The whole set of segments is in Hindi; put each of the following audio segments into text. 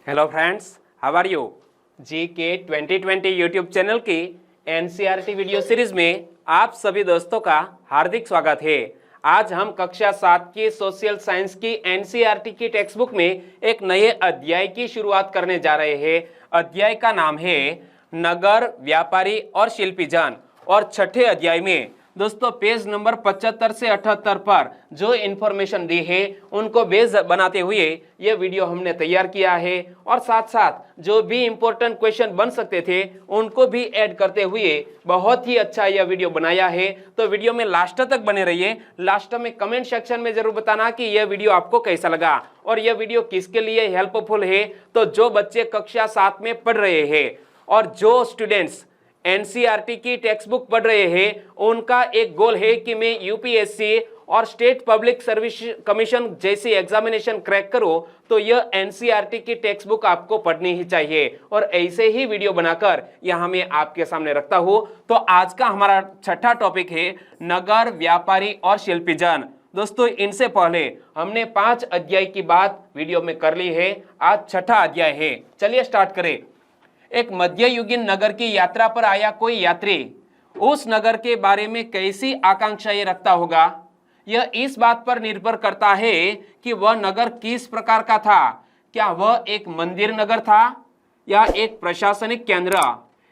Hello friends, how are you. GK 2020 YouTube channel की NCERT वीडियो सीरीज में आप सभी दोस्तों का हार्दिक स्वागत है। आज हम कक्षा 7 की सोशल साइंस की NCERT की टेक्स्ट बुक में एक नए अध्याय की शुरुआत करने जा रहे हैं। अध्याय का नाम है नगर, व्यापारी और शिल्पी जन। और छठे अध्याय में दोस्तों पेज नंबर 75 से 78 पर जो इंफॉर्मेशन दी है उनको बेस बनाते हुए ये वीडियो हमने तैयार किया है और साथ साथ जो भी इंपॉर्टेंट क्वेश्चन बन सकते थे उनको भी ऐड करते हुए बहुत ही अच्छा यह वीडियो बनाया है। तो वीडियो में लास्ट तक बने रहिए। लास्ट में कमेंट सेक्शन में जरूर बताना कि यह वीडियो आपको कैसा लगा और यह वीडियो किसके लिए हेल्पफुल है। तो जो बच्चे कक्षा 7 में पढ़ रहे हैं और जो स्टूडेंट्स NCERT की टेक्स्ट बुक पढ़ रहे हैं उनका एक गोल है कि मैं UPSC और स्टेट पब्लिक सर्विस कमीशन जैसी एग्जामिनेशन क्रैक करूं, तो यह NCERT की टेक्स्ट बुक आपको पढ़नी ही चाहिए। और ऐसे ही वीडियो बनाकर यहां मैं आपके सामने रखता हूं। तो आज का हमारा छठा टॉपिक है नगर, व्यापारी और शिल्पी जन। दोस्तों इनसे पहले हमने 5 अध्याय की बात वीडियो में कर ली है, आज छठा अध्याय है। चलिए स्टार्ट करें। एक मध्ययुगीन नगर की यात्रा पर आया कोई यात्री उस नगर के बारे में कैसी आकांक्षाएं रखता होगा, यह इस बात पर निर्भर करता है कि वह नगर किस प्रकार का था। क्या वह एक मंदिर नगर था या एक प्रशासनिक केंद्र,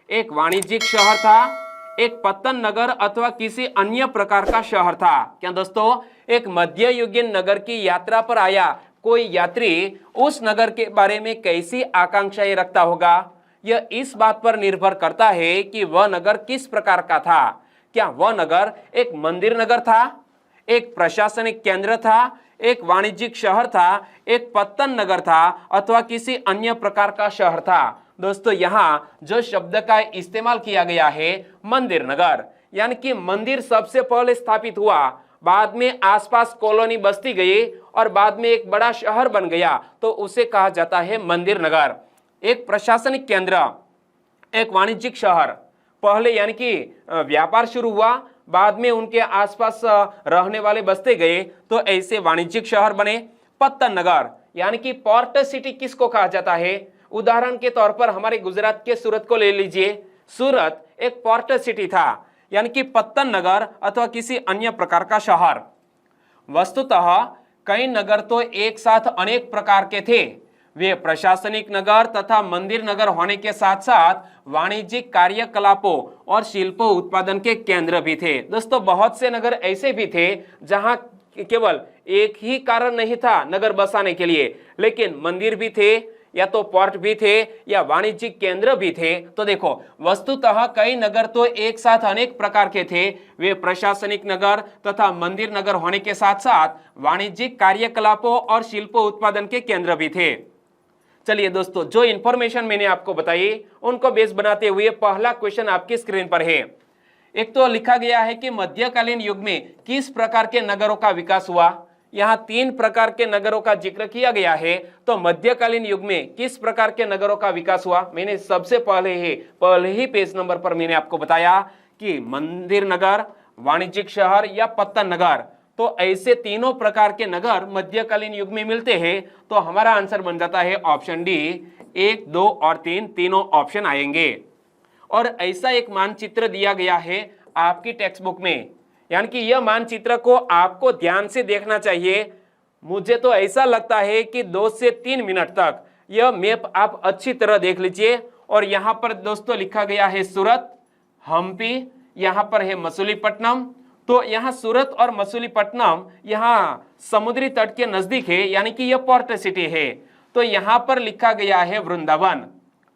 एक वाणिज्यिक शहर था, एक पत्तन नगर अथवा किसी अन्य प्रकार का शहर था। क्या दोस्तों, एक मध्ययुगीन नगर की यात्रा पर आया कोई यात्री उस नगर के बारे में कैसी आकांक्षाएं रखता होगा, यह इस बात पर निर्भर करता है कि वह नगर किस प्रकार का था। क्या वह नगर एक मंदिर नगर था, एक प्रशासनिक केंद्र था, एक वाणिज्यिक शहर था, एक पत्तन नगर था अथवा किसी अन्य प्रकार का शहर था। दोस्तों यहाँ जो शब्द का इस्तेमाल किया गया है मंदिर नगर, यानी कि मंदिर सबसे पहले स्थापित हुआ, बाद में आसपास कॉलोनी बसती गई और बाद में एक बड़ा शहर बन गया, तो उसे कहा जाता है मंदिर नगर। एक प्रशासनिक केंद्र, एक वाणिज्यिक शहर, पहले यानी कि व्यापार शुरू हुआ, बाद में उनके आसपास रहने वाले बसते गए, तो ऐसे वाणिज्यिक शहर बने। पत्तन नगर यानी कि पोर्ट सिटी किसको कहा जाता है, उदाहरण के तौर पर हमारे गुजरात के सूरत को ले लीजिए। सूरत एक पोर्ट सिटी था, यानी कि पत्तन नगर अथवा किसी अन्य प्रकार का शहर। वस्तुतः कई नगर तो एक साथ अनेक प्रकार के थे। वे प्रशासनिक नगर तथा मंदिर नगर होने के साथ साथ वाणिज्यिक कार्यकलापों और शिल्प उत्पादन के केंद्र भी थे। दोस्तों बहुत से नगर ऐसे भी थे जहां केवल एक ही कारण नहीं था नगर बसाने के लिए, लेकिन मंदिर भी थे या तो पोर्ट भी थे या वाणिज्यिक केंद्र भी थे। तो देखो वस्तुतः कई नगर तो एक साथ अनेक प्रकार के थे। वे प्रशासनिक नगर तथा मंदिर नगर होने के साथ साथ वाणिज्यिक कार्यकलापों और शिल्प उत्पादन के केंद्र भी थे। चलिए दोस्तों, जो इंफॉर्मेशन मैंने आपको बताई उनको बेस बनाते हुए पहला क्वेश्चन आपकी स्क्रीन पर है। एक तो लिखा गया है कि मध्यकालीन युग में किस प्रकार के नगरों का विकास हुआ। यहाँ 3 प्रकार के नगरों का जिक्र किया गया है। तो मध्यकालीन युग में किस प्रकार के नगरों का विकास हुआ, मैंने सबसे पहले ही पेज नंबर पर मैंने आपको बताया कि मंदिर नगर, वाणिज्यिक शहर या पत्तन नगर। तो ऐसे तीनों प्रकार के नगर मध्यकालीन युग में मिलते हैं। तो हमारा आंसर बन जाता है ऑप्शन डी, 1, 2 और 3 तीनों ऑप्शन आएंगे। और ऐसा एक मानचित्र दिया गया है आपकी टेक्स्ट बुक में, यानी कि यह मानचित्र को आपको ध्यान से देखना चाहिए। मुझे तो ऐसा लगता है कि 2 से 3 मिनट तक यह मैप आप अच्छी तरह देख लीजिए। और यहाँ पर दोस्तों लिखा गया है सूरत, हम्पी, यहाँ पर है मसूलीपट्टनम। तो यहाँ सूरत और मसूलीपट्टनम यहाँ समुद्री तट के नजदीक है, यानी कि यह पोर्ट सिटी है। तो यहाँ पर लिखा गया है वृंदावन।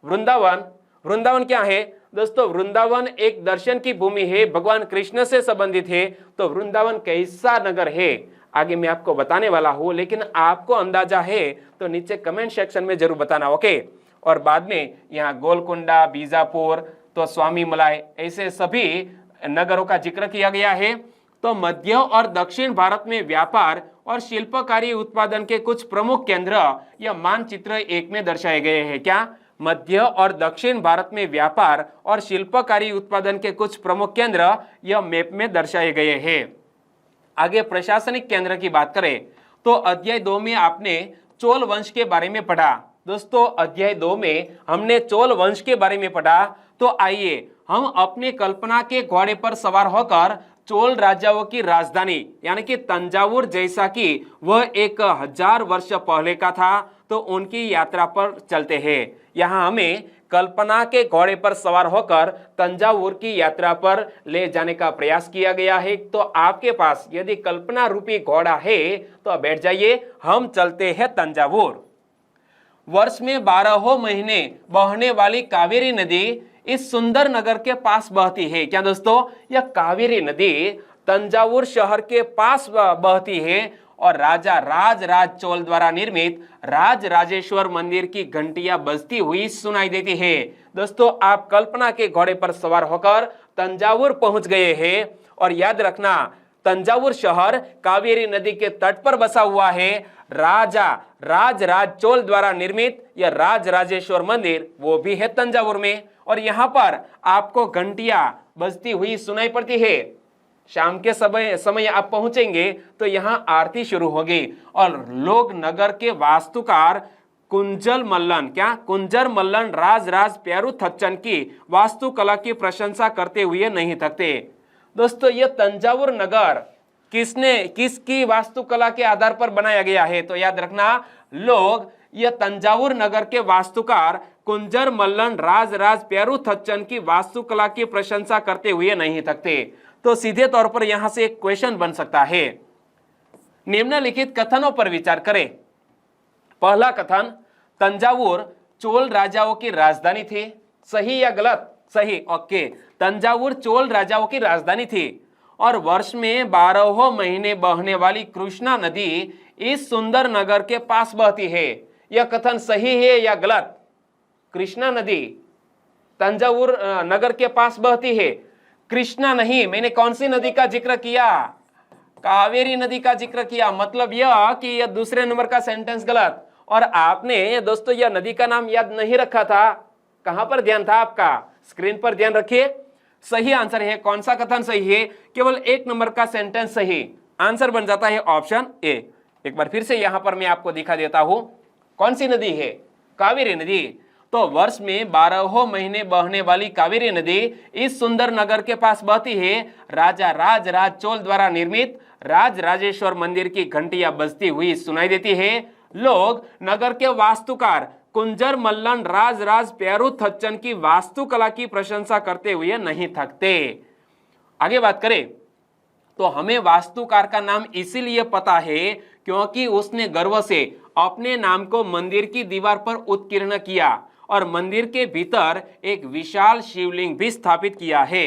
वृंदावन क्या है दोस्तों, वृंदावन एक दर्शन की भूमि है, भगवान कृष्ण से संबंधित है। तो वृंदावन कैसा नगर है आगे मैं आपको बताने वाला हूं, लेकिन आपको अंदाजा है तो नीचे कमेंट सेक्शन में जरूर बताना, ओके। और बाद में यहाँ गोलकुंडा, बीजापुर, तो स्वामी मलाई, ऐसे सभी नगरों का जिक्र किया गया है। तो मध्य और दक्षिण भारत में व्यापार और शिल्पकारी उत्पादन के कुछ प्रमुख केंद्र यह मानचित्र 1 में दर्शाए गए हैं। क्या, मध्य और दक्षिण भारत में व्यापार और शिल्पकारी उत्पादन के कुछ प्रमुख केंद्र यह मैप में दर्शाए गए हैं। आगे प्रशासनिक केंद्र की बात करें तो अध्याय 2 में आपने चोल वंश के बारे में पढ़ा। दोस्तों अध्याय 2 में हमने चोल वंश के बारे में पढ़ा, तो आइए हम अपने कल्पना के घोड़े पर सवार होकर चोल राजाओं की राजधानी यानी कि तंजावुर जैसा कि वह 1000 वर्ष पहले का था, तो उनकी यात्रा पर चलते हैं। यहाँ हमें कल्पना के घोड़े पर सवार होकर तंजावुर की यात्रा पर ले जाने का प्रयास किया गया है। तो आपके पास यदि कल्पना रूपी घोड़ा है तो बैठ जाइए, हम चलते हैं तंजावुर। वर्ष में 12 महीने बहने वाली कावेरी नदी इस सुंदर नगर के पास बहती है। क्या दोस्तों, यह कावेरी नदी तंजावुर शहर के पास बहती है और राजा राज चोल द्वारा निर्मित राज राजेश्वर मंदिर की घंटियां बजती हुई सुनाई देती है। दोस्तों आप कल्पना के घोड़े पर सवार होकर तंजावुर पहुंच गए हैं और याद रखना तंजावुर शहर कावेरी नदी के तट पर बसा हुआ है। राजा राज चोल द्वारा निर्मित यह राज राजेश्वर मंदिर वो भी है तंजावुर में, और यहाँ पर आपको घंटियां बजती हुई सुनाई पड़ती है। शाम के समय आप पहुंचेंगे तो यहाँ आरती शुरू होगी और लोग नगर के वास्तुकार कुंजर मल्लन राज प्यारू थच्चन की वास्तुकला की प्रशंसा करते हुए नहीं थकते। दोस्तों ये तंजावुर नगर किसकी वास्तुकला के आधार पर बनाया गया है, तो याद रखना लोग यह तंजावुर नगर के वास्तुकार कुंजर मल्लन राज प्यारू थच्चन की वास्तुकला की प्रशंसा करते हुए नहीं थकते। तो सीधे तौर पर यहां से एक क्वेश्चन बन सकता है, निम्नलिखित कथनों पर विचार करें। पहला कथन, तंजावुर चोल राजाओं की राजधानी थी, सही या गलत? सही, ओके। तंजावुर चोल राजाओं की राजधानी थी और वर्ष में 12 महीने बहने वाली कृष्णा नदी इस सुंदर नगर के पास बहती है। यह कथन सही है या गलत? कृष्णा नदी तंजावुर नगर के पास बहती है। कृष्णा नहीं, मैंने कौन सी नदी का जिक्र किया? कावेरी नदी का जिक्र किया। मतलब यह कि यह दूसरे नंबर का सेंटेंस गलत, और आपने दोस्तों यह नदी का नाम याद नहीं रखा था। कहां पर ध्यान था आपका? स्क्रीन पर ध्यान रखिए। सही आंसर है, कौन सा कथन सही है? केवल 1 नंबर का सेंटेंस सही। आंसर बन जाता है ऑप्शन ए। एक बार फिर से यहां पर मैं आपको दिखा देता हूं कौन सी नदी है, कावेरी नदी। तो वर्ष में 12 महीने बहने वाली कावेरी नदी इस सुंदर नगर के पास बहती है। राजा राज चोल द्वारा निर्मित राज राजेश्वर मंदिर की घंटियां बजती हुई सुनाई देती है। लोग नगर के वास्तुकार कुंजर मल्लन राज प्यारू थच्चन की वास्तुकला की प्रशंसा करते हुए नहीं थकते। आगे बात करें तो हमें वास्तुकार का नाम इसीलिए पता है क्योंकि उसने गर्व से अपने नाम को मंदिर की दीवार पर उत्कीर्ण किया और मंदिर के भीतर एक विशाल शिवलिंग भी स्थापित किया है।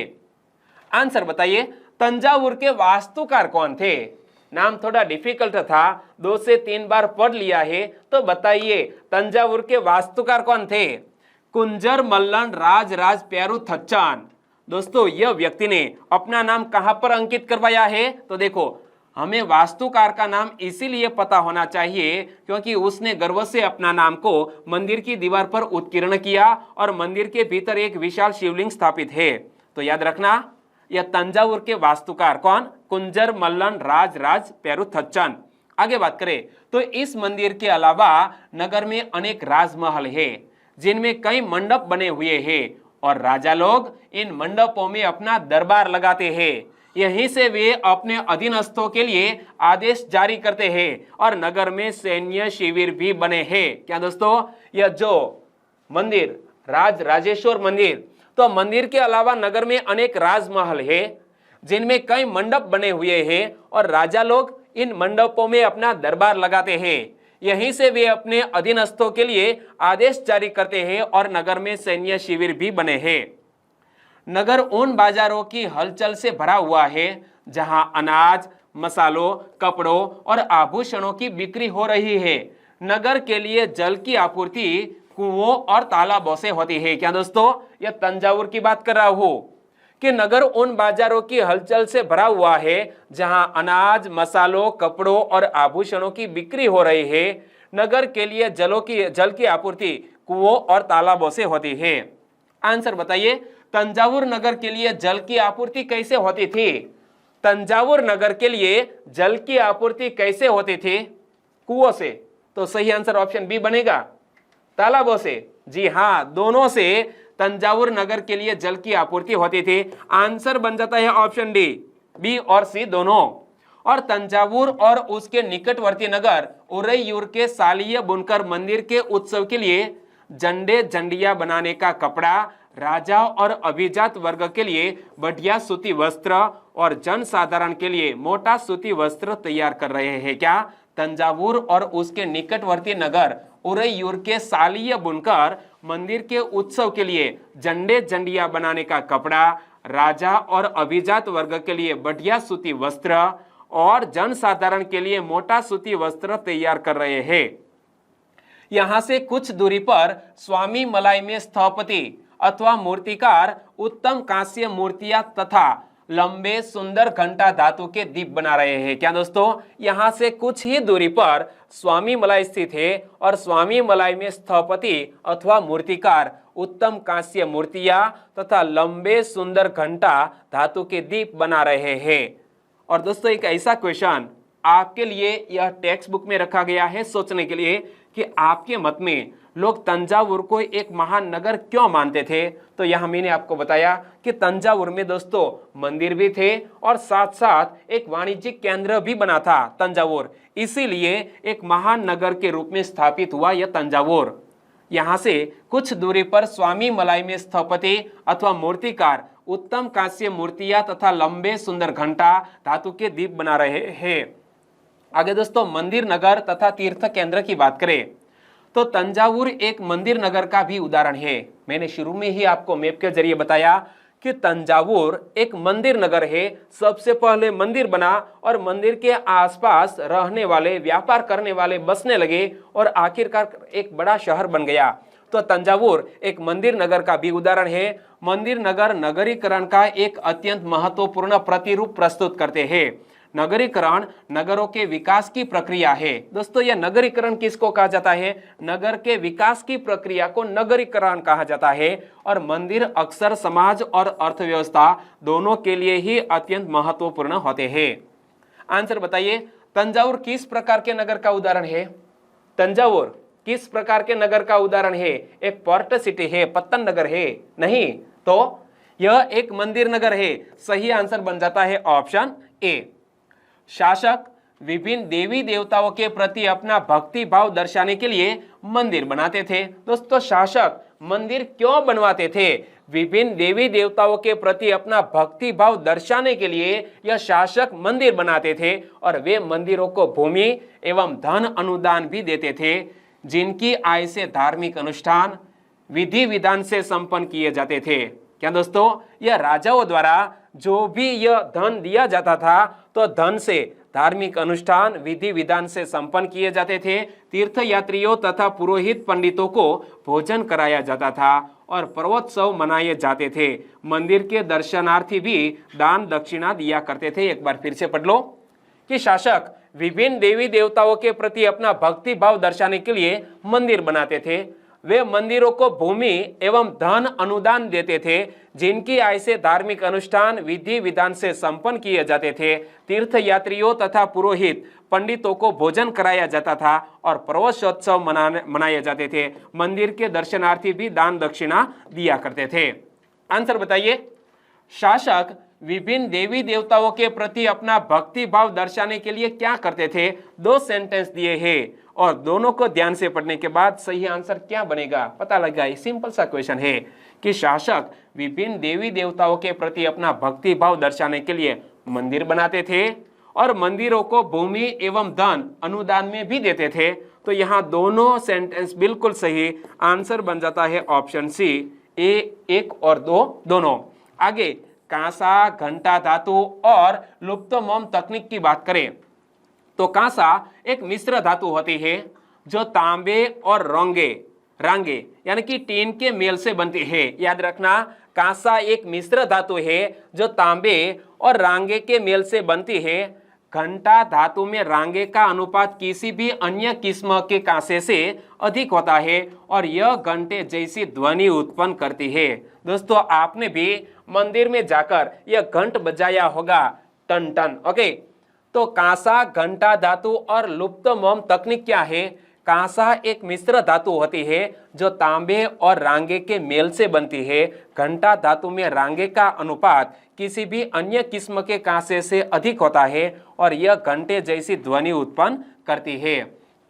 आंसर बताइए, तंजावुर के वास्तुकार कौन थे? नाम थोड़ा डिफिकल्ट था, 2 से 3 बार पढ़ लिया है, तो बताइए तंजावुर के वास्तुकार कौन थे? कुंजर मल्लन राज प्यारू थच्चन। दोस्तों यह व्यक्ति ने अपना नाम कहां पर अंकित करवाया है? तो देखो हमें वास्तुकार का नाम इसीलिए पता होना चाहिए क्योंकि उसने गर्व से अपना नाम को मंदिर की दीवार पर उत्कीर्ण किया और मंदिर के भीतर एक विशाल शिवलिंग स्थापित है। तो याद रखना यह तंजावुर के वास्तुकार कौन? कुंजर मल्लन राज प्यारू थच्चन। आगे बात करें तो इस मंदिर के अलावा नगर में अनेक राजमहल है जिनमें कई मंडप बने हुए हैं और राजा लोग इन मंडपों में अपना दरबार लगाते हैं। यहीं से वे अपने अधीनस्थों के लिए आदेश जारी करते हैं और नगर में सैन्य शिविर भी बने हैं। क्या दोस्तों, यह जो मंदिर राज राजेश्वर मंदिर, तो मंदिर के अलावा नगर में अनेक राजमहल है जिनमें कई मंडप बने हुए हैं और राजा लोग इन मंडपों में अपना दरबार लगाते हैं। यहीं से वे अपने अधीनस्थों के लिए आदेश जारी करते हैं और नगर में सैन्य शिविर भी बने हैं। नगर उन बाजारों की हलचल से भरा हुआ है जहां अनाज, मसालों, कपड़ों और आभूषणों की बिक्री हो रही है। नगर के लिए जल की आपूर्ति कुओं और तालाबों से होती है। क्या दोस्तों, यह तंजावुर की बात कर रहा हूं कि नगर उन बाजारों की हलचल से भरा हुआ है जहां अनाज, मसालों, कपड़ों और आभूषणों की बिक्री हो रही है। नगर के लिए जल की आपूर्ति कुओं और तालाबों से होती है। आंसर बताइए, तंजावुर नगर के लिए जल की आपूर्ति कैसे होती थी? तंजावुर नगर के लिए जल की आपूर्ति कैसे होती थी? कुओं से। तो सही आंसर ऑप्शन बी बनेगा। तालाबों से? जी हाँ, दोनों से तंजावुर नगर के लिए जल की आपूर्ति होती थी। आंसर बन जाता है ऑप्शन डी, बी और सी दोनों। और तंजावुर और उसके निकटवर्ती नगर उरैयूर के सालीय बुनकर मंदिर के उत्सव के लिए झंडे झंडिया बनाने का कपड़ा, राजा और अभिजात वर्ग के लिए बढ़िया सूती वस्त्र और जनसाधारण के लिए मोटा सूती वस्त्र तैयार कर रहे हैं। क्या? तंजावुर और उसके निकटवर्ती नगर उरैयूर के सालीय बुनकर मंदिर के उत्सव के लिए झंडे झंडिया बनाने का कपड़ा, राजा और अभिजात वर्ग के लिए बढ़िया सूती वस्त्र और जनसाधारण के लिए मोटा सूती वस्त्र तैयार कर रहे हैं। यहां से कुछ दूरी पर स्वामी मलाई में स्थपति अथवा मूर्तिकार उत्तम कांस्य मूर्तियां तथा लंबे सुंदर घंटा धातु के दीप बना रहे हैं। क्या दोस्तों? यहां से कुछ ही दूरी पर स्वामी मलाई स्थित है और स्वामी मलाई में स्थपति अथवा मूर्तिकार उत्तम कांस्य मूर्तियां तथा लंबे सुंदर घंटा धातु के दीप बना रहे हैं। और दोस्तों एक ऐसा क्वेश्चन आपके लिए यह टेक्स्ट बुक में रखा गया है सोचने के लिए कि आपके मत में लोग तंजावुर को एक महान नगर क्यों मानते थे। तो यहां मैंने आपको बताया कि तंजावुर में दोस्तों मंदिर भी थे और साथ साथ एक वाणिज्यिक केंद्र भी बना था तंजावुर, इसीलिए एक महान नगर के रूप में स्थापित हुआ यह तंजावुर। यहां से कुछ दूरी पर स्वामी मलाई में स्थपति अथवा मूर्तिकार उत्तम कांस्य मूर्तियां तथा लंबे सुंदर घंटा धातु के दीप बना रहे हैं। आगे दोस्तों मंदिर नगर तथा तीर्थ केंद्र की बात करें तो तंजावुर एक मंदिर नगर का भी उदाहरण है। मैंने शुरू में ही आपको मैप के जरिए बताया कि तंजावुर एक मंदिर नगर है। सबसे पहले मंदिर बना और मंदिर के आसपास रहने वाले, व्यापार करने वाले बसने लगे और आखिरकार एक बड़ा शहर बन गया। तो तंजावुर एक मंदिर नगर का भी उदाहरण है। मंदिर नगर नगरीकरण का एक अत्यंत महत्वपूर्ण प्रतिरूप प्रस्तुत करते हैं। नगरीकरण नगरों के विकास की प्रक्रिया है। दोस्तों यह नगरीकरण किसको कहा जाता है? नगर के विकास की प्रक्रिया को नगरीकरण कहा जाता है। और मंदिर अक्सर समाज और अर्थव्यवस्था दोनों के लिए ही अत्यंत महत्वपूर्ण होते हैं। आंसर बताइए, तंजावुर किस प्रकार के नगर का उदाहरण है? तंजावुर किस प्रकार के नगर का उदाहरण है? एक पोर्ट सिटी है, पत्तन नगर है? नहीं, तो यह एक मंदिर नगर है। सही आंसर बन जाता है ऑप्शन ए। शासक विभिन्न देवी देवताओं के प्रति अपना भक्ति भाव दर्शाने के लिए मंदिर बनाते थे। दोस्तों शासक मंदिर क्यों बनवाते थे? विभिन्न देवी देवताओं के प्रति अपना भक्ति भाव दर्शाने के लिए यह शासक मंदिर बनाते थे और वे मंदिरों को भूमि एवं धन अनुदान भी देते थे, जिनकी आय से धार्मिक अनुष्ठान विधि विधान से संपन्न किए जाते थे। क्या दोस्तों? यह राजाओं द्वारा जो भी यह धन दिया जाता था तो धन से धार्मिक अनुष्ठान विधि विधान से संपन्न किए जाते थे। तीर्थ यात्रियों तथा पुरोहित पंडितों को भोजन कराया जाता था और पर्वोत्सव मनाए जाते थे। मंदिर के दर्शनार्थी भी दान दक्षिणा दिया करते थे। एक बार फिर से पढ़ लो कि शासक विभिन्न देवी देवताओं के प्रति अपना भक्ति भाव दर्शाने के लिए मंदिर बनाते थे। वे मंदिरों को भूमि एवं धन अनुदान देते थे, जिनकी आय से धार्मिक अनुष्ठान विधि विधान से संपन्न किए जाते थे। तीर्थ यात्रियों तथा पुरोहित पंडितों को भोजन कराया जाता था और पर्वोत्सव मनाए जाते थे। मंदिर के दर्शनार्थी भी दान दक्षिणा दिया करते थे। आंसर बताइए, शासक विभिन्न देवी देवताओं के प्रति अपना भक्ति भाव दर्शाने के लिए क्या करते थे? दो सेंटेंस दिए हैं और दोनों को ध्यान से पढ़ने के बाद सही आंसर क्या बनेगा पता लग गया। सिंपल सा क्वेश्चन है कि शासक विभिन्न देवी देवताओं के प्रति अपना भक्ति भाव दर्शाने के लिए मंदिर बनाते थे और मंदिरों को भूमि एवं धन अनुदान में भी देते थे। तो यहाँ दोनों सेंटेंस बिल्कुल सही। आंसर बन जाता है ऑप्शन सी, ए 1 और 2 दोनों। आगे कांसा, घंटा धातु और लुप्त मोम तकनीक की बात करें तो कांसा एक मिश्र धातु होती है जो तांबे और रांगे यानी कि टीन के मेल से बनती है। याद रखना, कांसा एक मिश्र धातु है जो तांबे और रांगे के मेल से बनती है। घंटा धातु में रांगे का अनुपात किसी भी अन्य किस्म के कांसे से अधिक होता है और यह घंटे जैसी ध्वनि उत्पन्न करती है। दोस्तों आपने भी मंदिर में जाकर यह घंट बजाया होगा, टन टन। ओके, तो कांसा, घंटा धातु और लुप्त मोम तकनीक क्या है? कांसा एक मिश्र धातु होती है जो तांबे और रांगे के मेल से बनती है। घंटा धातु में रांगे का अनुपात किसी भी अन्य किस्म के कांसे से अधिक होता है और यह घंटे जैसी ध्वनि उत्पन्न करती है।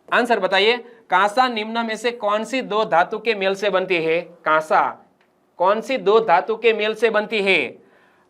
आंसर बताइए, कांसा निम्न में से कौन सी दो धातु के मेल से बनती है? कांसा कौन सी दो धातु के मेल से बनती है?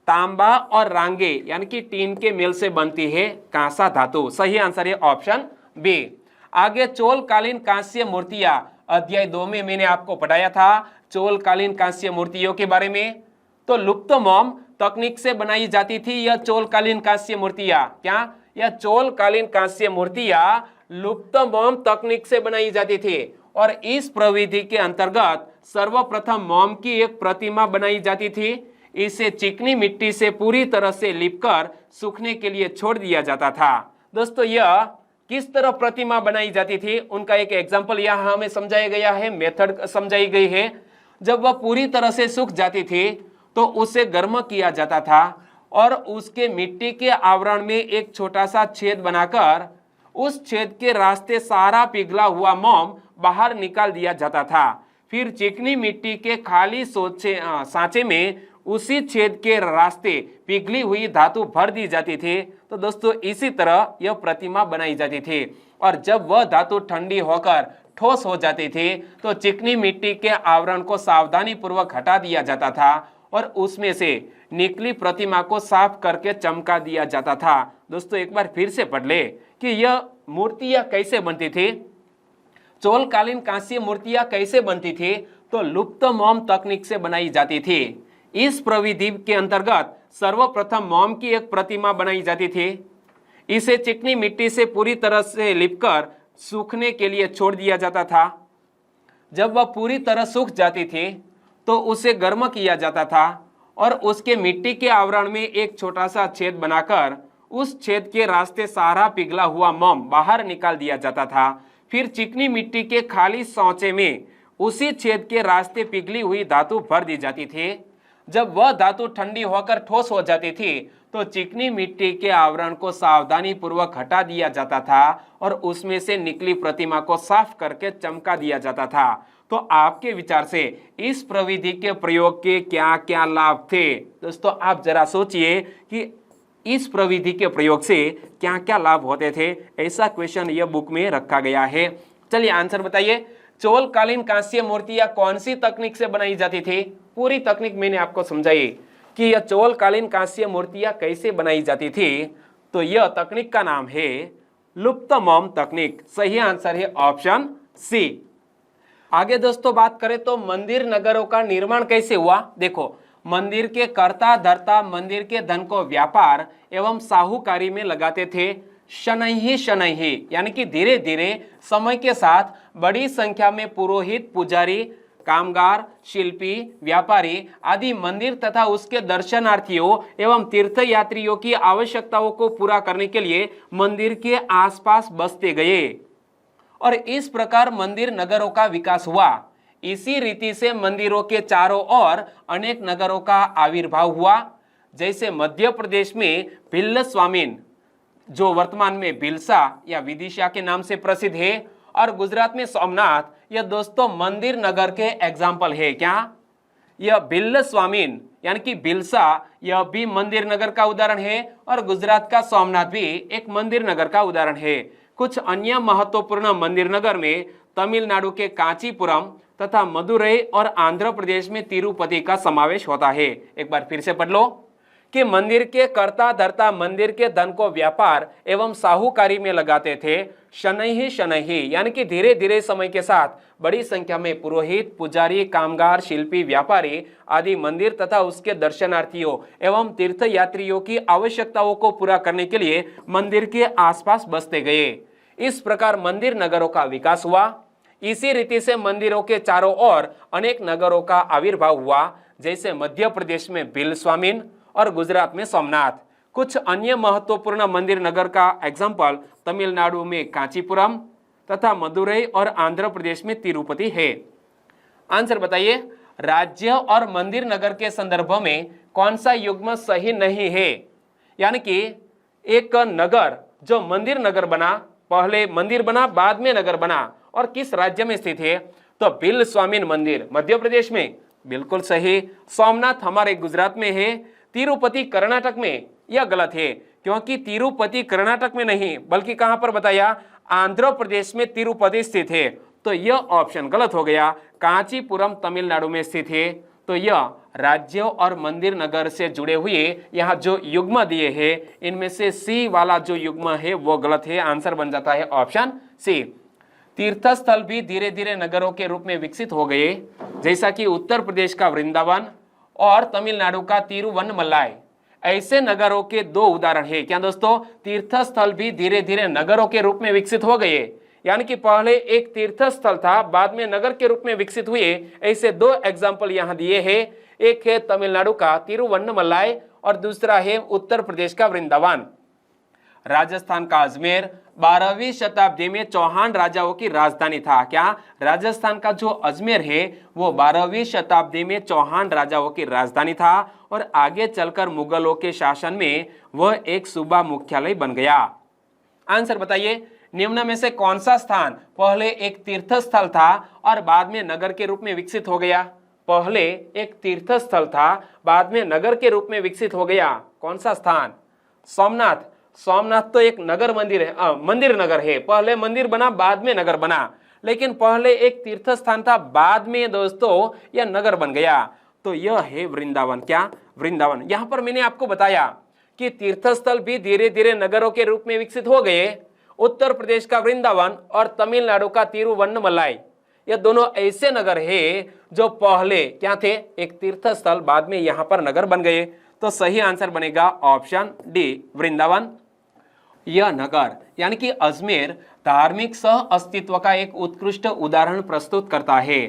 तांबा और रांगे यानी कि टीन के मेल से बनती है कांसा धातु। सही आंसर है ऑप्शन बी। आगे चोलकालीन कांस्य मूर्तियां, अध्याय 2 में मैंने आपको पढ़ाया था चोलकालीन कांस्य मूर्तियों के बारे में। तो लुप्त मोम तकनीक से बनाई जाती थी यह चोलकालीन कांस्य मूर्तियां। क्या? यह चोलकालीन कांस्य मूर्तियां लुप्त मोम तकनीक से बनाई जाती थी और इस प्रविधि के अंतर्गत सर्वप्रथम मोम की एक प्रतिमा बनाई जाती थी। इसे चिकनी मिट्टी से पूरी तरह से लिपकर सूखने के लिए छोड़ दिया जाता था। दोस्तों, यह किस तरह प्रतिमा बनाई जाती थी उनका एक एग्जाम्पल यहाँ हमें समझाया गया है, मेथड समझाई गई है। जब वह पूरी तरह से सूख जाती थी तो उसे गर्म किया जाता था और उसके मिट्टी के आवरण में एक छोटा सा छेद बनाकर उस छेद के रास्ते सारा पिघला हुआ मोम बाहर निकाल दिया जाता था। फिर चिकनी मिट्टी के खाली सांचे में उसी छेद के रास्ते पिघली हुई धातु भर दी जाती थी। तो दोस्तों, इसी तरह यह प्रतिमा बनाई जाती थी और जब वह धातु ठंडी होकर ठोस हो जाती थी तो चिकनी मिट्टी के आवरण को सावधानी पूर्वक हटा दिया जाता था और उसमें से निकली प्रतिमा को साफ करके चमका दिया जाता था। दोस्तों, एक बार फिर से पढ़ ले कि यह मूर्तियां कैसे बनती थी। चोलकालीन कांस्य मूर्तियां कैसे बनती थी? तो लुप्त मोम तकनीक से बनाई जाती थी। इस प्रविधि के अंतर्गत सर्वप्रथम मोम की एक प्रतिमा बनाई जाती थी। इसे चिकनी मिट्टी से पूरी तरह से लिपकर सूखने के लिए छोड़ दिया जाता था। जब वह पूरी तरह सूख जाती थी तो उसे गर्म किया जाता था और उसके मिट्टी के आवरण में एक छोटा सा छेद बनाकर उस छेद के रास्ते सारा पिघला हुआ मोम बाहर निकाल दिया जाता था। फिर चिकनी मिट्टी के खाली सांचे में उसी छेद के रास्ते पिघली हुई धातु भर दी जाती थी। जब वह धातु ठंडी होकर ठोस हो जाती थी तो चिकनी मिट्टी के आवरण को सावधानी पूर्वक हटा दिया जाता था और उसमें से निकली प्रतिमा को साफ करके चमका दिया जाता था। तो आपके विचार से इस प्रविधि के प्रयोग के क्या क्या लाभ थे? दोस्तों, आप जरा सोचिए कि इस प्रविधि के प्रयोग से क्या क्या लाभ होते थे। ऐसा क्वेश्चन यह बुक में रखा गया है। चलिए आंसर बताइए। चोलकालीन कांस्य मूर्तियां कौन सी तकनीक से बनाई जाती थी? पूरी तकनीक मैंने आपको समझाई कि यह चोलकालीन कांस्य मूर्तियां कैसे बनाई जाती थी। तो यह तकनीक का नाम है लुप्त मोम तकनीक। सही आंसर है ऑप्शन सी। आगे दोस्तों बात करें तो मंदिर नगरों का निर्माण कैसे हुआ। देखो, मंदिर के कर्ता धर्ता मंदिर के धन को व्यापार एवं साहूकारी में लगाते थे। शनैही शनैही यानी कि धीरे धीरे समय के साथ बड़ी संख्या में पुरोहित, पुजारी, कामगार, शिल्पी, व्यापारी आदि मंदिर तथा उसके दर्शनार्थियों एवं तीर्थयात्रियों की आवश्यकताओं को पूरा करने के लिए मंदिर के आसपास बसते गए और इस प्रकार मंदिर नगरों का विकास हुआ। इसी रीति से मंदिरों के चारों ओर अनेक नगरों का आविर्भाव हुआ। जैसे मध्य प्रदेश में भिल्ल स्वामीन, जो वर्तमान में भिलसा या विदिशा के नाम से प्रसिद्ध है, और गुजरात में सोमनाथ, यह दोस्तों मंदिर नगर के एग्जाम्पल है। क्या? यह भिल्ल स्वामीन यानी कि भिलसा, यह भी मंदिर नगर का उदाहरण है और गुजरात का सोमनाथ भी एक मंदिर नगर का उदाहरण है। कुछ अन्य महत्वपूर्ण मंदिर नगर में तमिलनाडु के कांचीपुरम तथा मदुरई और आंध्र प्रदेश में तिरुपति का समावेश होता है। एक बार फिर से पढ़ लो कि मंदिर के कर्ता धर्ता मंदिर के धन को व्यापार एवं साहूकारी में लगाते थे। शनैही शनैही यानी कि धीरे धीरे समय के साथ बड़ी संख्या में पुरोहित, पुजारी, कामगार, शिल्पी, व्यापारी आदि मंदिर तथा उसके दर्शनार्थियों एवं तीर्थयात्रियों की आवश्यकताओं को पूरा करने के लिए मंदिर के आसपास बसते गए। इस प्रकार मंदिर नगरों का विकास हुआ। इसी रीति से मंदिरों के चारों ओर अनेक नगरों का आविर्भाव हुआ। जैसे मध्य प्रदेश में भिल स्वामीन और गुजरात में सोमनाथ। कुछ अन्य महत्वपूर्ण मंदिर नगर का एग्जाम्पल तमिलनाडु में कांचीपुरम तथा मदुरई और आंध्र प्रदेश में तिरुपति है। आंसर बताइए। राज्य और मंदिर नगर के संदर्भ में कौन सा युग्म सही नहीं है? यानी कि एक नगर जो मंदिर नगर बना, पहले मंदिर बना बाद में नगर बना, और किस राज्य में स्थित है? तो बिल स्वामिन मंदिर मध्य प्रदेश में, बिल्कुल सही। सोमनाथ हमारे गुजरात में है। तिरुपति कर्नाटक में, यह गलत है क्योंकि तिरुपति कर्नाटक में नहीं बल्कि कहां पर बताया? आंध्र प्रदेश में तिरुपति स्थित है, तो यह ऑप्शन गलत हो गया। कांचीपुरम तमिलनाडु में स्थित है, तो यह राज्यों और मंदिर नगर से जुड़े हुए यहाँ जो युग्म दिए हैं इनमें से सी वाला जो युग्म है वो गलत है। आंसर बन जाता है ऑप्शन सी। तीर्थस्थल भी धीरे धीरे नगरों के रूप में विकसित हो गए, जैसा कि उत्तर प्रदेश का वृंदावन और तमिलनाडु का तिरुवन्नमलाई। ऐसे नगरों के दो उदाहरण है। क्या दोस्तों? तीर्थस्थल भी धीरे धीरे नगरों के रूप में विकसित हो गए, यानी कि पहले एक तीर्थस्थल था बाद में नगर के रूप में विकसित हुए। ऐसे दो एग्जाम्पल यहाँ दिए हैं। एक है तमिलनाडु का तिरुवन्नमलाई और दूसरा है उत्तर प्रदेश का वृंदावन। राजस्थान का अजमेर 12वीं शताब्दी में चौहान राजाओं की राजधानी था। क्या? राजस्थान का जो अजमेर है वो 12वीं शताब्दी में चौहान राजाओं की राजधानी था और आगे चलकर मुगलों के शासन में वह एक सूबा मुख्यालय बन गया। आंसर बताइए, निम्न में से कौन सा स्थान पहले एक तीर्थस्थल था और बाद में नगर के रूप में विकसित हो गया? पहले एक तीर्थस्थल था बाद में नगर के रूप में विकसित हो गया। कौन सा स्थान? सोमनाथ। सोमनाथ तो एक नगर मंदिर है, मंदिर नगर है। पहले मंदिर बना बाद में नगर बना, लेकिन पहले एक तीर्थ स्थान था बाद में दोस्तों यह नगर बन गया। तो यह है वृंदावन। क्या? वृंदावन। यहां पर मैंने आपको बताया कि तीर्थस्थल भी धीरे धीरे नगरों के रूप में विकसित हो गए। उत्तर प्रदेश का वृंदावन और तमिलनाडु का तिरुवन्नमलाई, यह दोनों ऐसे नगर है जो पहले क्या थे? एक तीर्थस्थल, बाद में यहां पर नगर बन गए। तो सही आंसर बनेगा ऑप्शन डी, वृंदावन। यह नगर यानी कि अजमेर धार्मिक सह अस्तित्व का एक उत्कृष्ट उदाहरण प्रस्तुत करता है।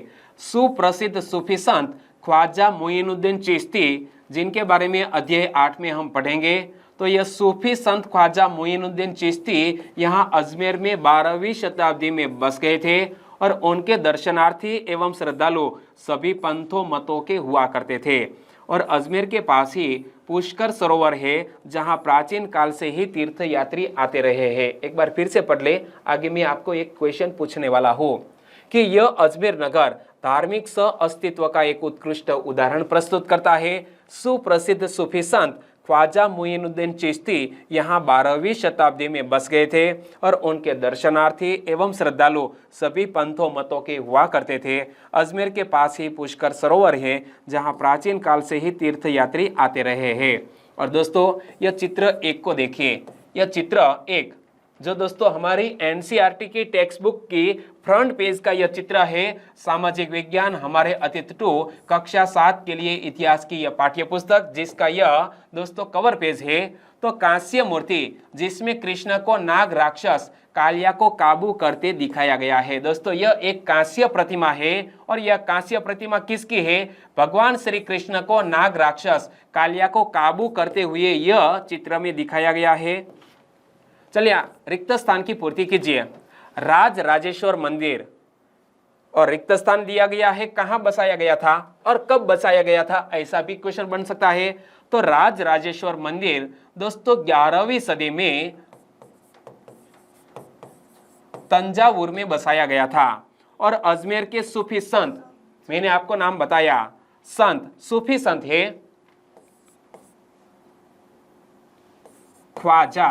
सुप्रसिद्ध सूफी संत ख्वाजा मोइनुद्दीन चिश्ती, जिनके बारे में अध्याय 8 में हम पढ़ेंगे, तो यह सूफी संत ख्वाजा मोइनुद्दीन चिश्ती यहाँ अजमेर में 12वीं शताब्दी में बस गए थे और उनके दर्शनार्थी एवं श्रद्धालु सभी पंथों मतों के हुआ करते थे। और अजमेर के पास ही पुष्कर सरोवर है जहां प्राचीन काल से ही तीर्थ यात्री आते रहे हैं। एक बार फिर से पढ़ ले, आगे मैं आपको एक क्वेश्चन पूछने वाला हूं कि यह अजमेर नगर धार्मिक सह अस्तित्व का एक उत्कृष्ट उदाहरण प्रस्तुत करता है। सुप्रसिद्ध सूफी संत ख्वाजा मोइनुद्दीन चिश्ती यहाँ 12वीं शताब्दी में बस गए थे और उनके दर्शनार्थी एवं श्रद्धालु सभी पंथों मतों के हुआ करते थे। अजमेर के पास ही पुष्कर सरोवर है जहाँ प्राचीन काल से ही तीर्थ यात्री आते रहे हैं। और दोस्तों यह चित्र 1 को देखिए। यह चित्र 1 जो दोस्तों हमारी एनसीईआरटी की टेक्स्ट बुक की फ्रंट पेज का यह चित्र है। सामाजिक विज्ञान हमारे अतिथि 2 कक्षा 7 के लिए इतिहास की यह पाठ्य पुस्तक, जिसका यह दोस्तों कवर पेज है। तो कांस्य मूर्ति जिसमें कृष्ण को नाग राक्षस कालिया को काबू करते दिखाया गया है। दोस्तों यह एक कांस्य प्रतिमा है और यह कांस्य प्रतिमा किसकी है? भगवान श्री कृष्ण को नाग राक्षस कालिया को काबू करते हुए यह चित्र में दिखाया गया है। चलिए रिक्त स्थान की पूर्ति कीजिए। राज राजेश्वर मंदिर और रिक्त स्थान दिया गया है, कहां बसाया गया था और कब बसाया गया था, ऐसा भी क्वेश्चन बन सकता है। तो राज राजेश्वर मंदिर दोस्तों 11वीं सदी में तंजावुर में बसाया गया था। और अजमेर के सूफी संत, मैंने आपको नाम बताया, संत सूफी संत है ख्वाजा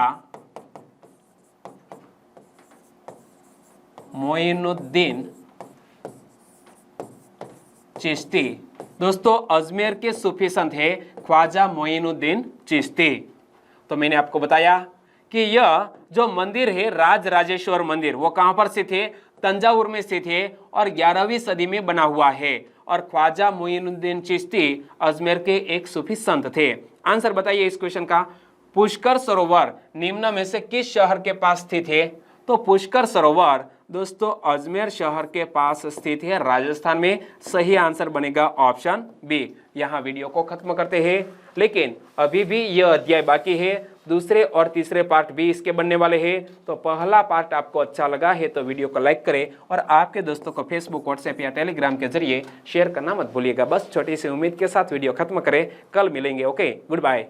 मोइनुद्दीन चिश्ती। दोस्तों अजमेर के सूफी संत है ख्वाजा मोइनुद्दीन चिश्ती। तो मैंने आपको बताया कि यह जो मंदिर है राज राजेश्वर मंदिर वो कहां पर स्थित है? तंजावुर में स्थित है और 11वीं सदी में बना हुआ है। और ख्वाजा मोइनुद्दीन चिश्ती अजमेर के एक सूफी संत थे। आंसर बताइए इस क्वेश्चन का। पुष्कर सरोवर निम्न में से किस शहर के पास स्थित है? तो पुष्कर सरोवर दोस्तों अजमेर शहर के पास स्थित है, राजस्थान में। सही आंसर बनेगा ऑप्शन बी। यहाँ वीडियो को खत्म करते हैं, लेकिन अभी भी यह अध्याय बाकी है। दूसरे और तीसरे पार्ट भी इसके बनने वाले हैं। तो पहला पार्ट आपको अच्छा लगा है तो वीडियो को लाइक करें और आपके दोस्तों को फेसबुक, व्हाट्सएप या टेलीग्राम के जरिए शेयर करना मत भूलिएगा। बस छोटी सी उम्मीद के साथ वीडियो खत्म करें। कल मिलेंगे। Okay, good bye.